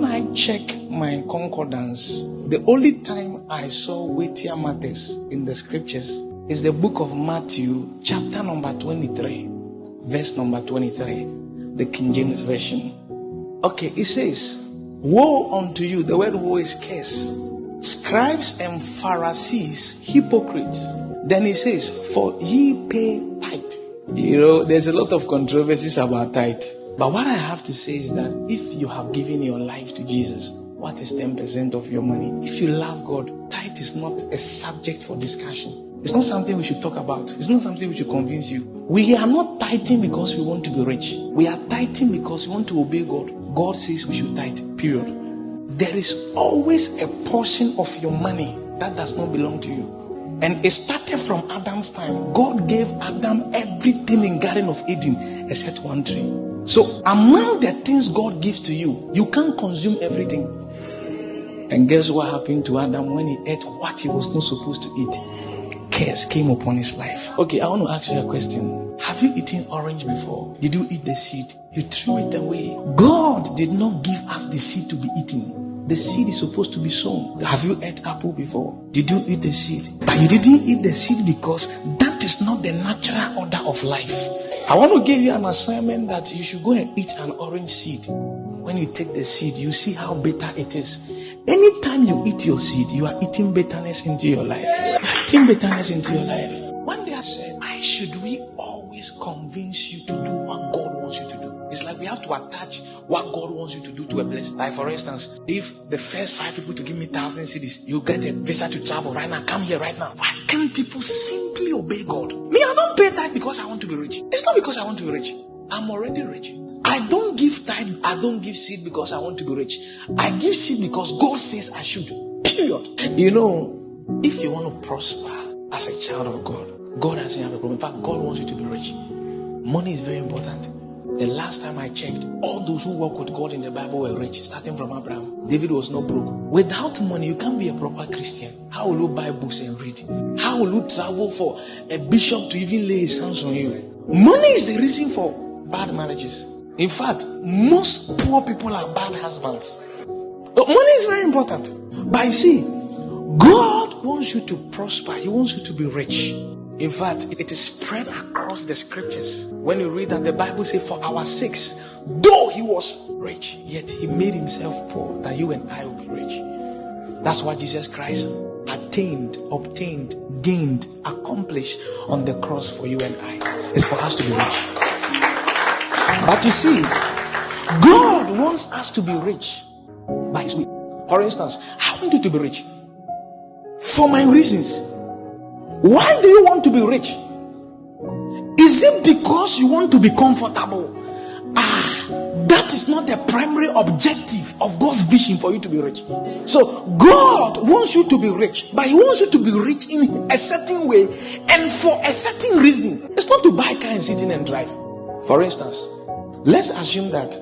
when I check my concordance, the only time I saw weightier matters in the scriptures is the book of Matthew, chapter number 23, verse number 23, the King James Version. Okay, it says, "Woe unto you," the word woe is curse, "scribes and Pharisees, hypocrites." Then it says, "For ye pay tithe." There's a lot of controversies about tithe. But what I have to say is that if you have given your life to Jesus, what is 10% of your money? If you love God, tithe is not a subject for discussion. It's not something we should talk about. It's not something we should convince you. We are not tithing because we want to be rich. We are tithing because we want to obey God. God says we should tithe, period. There is always a portion of your money that does not belong to you. And it started from Adam's time. God gave Adam everything in Garden of Eden except one tree. So among the things God gives to you, you can't consume everything. And guess what happened to Adam when he ate what he was not supposed to eat? Curse came upon his life. Okay, I want to ask you a question. Have you eaten orange before? Did you eat the seed? You threw it away. God did not give us the seed to be eaten. The seed is supposed to be sown. Have you ate apple before? Did you eat the seed? But you didn't eat the seed because that is not the natural order of life. I want to give you an assignment that you should go and eat an orange seed. When you take the seed, you see how bitter it is. Anytime you eat your seed, you are eating bitterness into your life. Eating bitterness into your life. One day I said, why should we always convince you to do what God wants you to do? It's like we have to attach what God wants you to do to a blessing. Like for instance, if the first 5 people to give me 1,000 cedis, you get a visa to travel right now. Come here right now. Why can't people simply obey God? Me, I don't pay tithe because I want to be rich. It's not because I want to be rich. I'm already rich. I don't give tithe, I don't give seed because I want to be rich. I give seed because God says I should. Period. If you want to prosper as a child of God, God doesn't have a problem. In fact, God wants you to be rich. Money is very important. The last time I checked, all those who walk with God in the Bible were rich, starting from Abraham. David was not broke. Without money, you can't be a proper Christian. How will you buy books and read? How will you travel for a bishop to even lay his hands on you? Money is the reason for bad marriages. In fact, most poor people are bad husbands. Money is very important. But you see, God wants you to prosper. He wants you to be rich. In fact, it is spread across the scriptures. When you read that, the Bible says, for our sakes, though he was rich, yet he made himself poor, that you and I will be rich. That's what Jesus Christ attained, obtained, gained, accomplished on the cross for you and I. It's for us to be rich. But you see, God wants us to be rich by his will. For instance, I want you to be rich for my reasons. Why do you want to be rich? Is it because you want to be comfortable? That is not the primary objective of God's vision for you to be rich. So God wants you to be rich, but he wants you to be rich in a certain way and for a certain reason. It's not to buy car and sit in and drive. For instance, let's assume that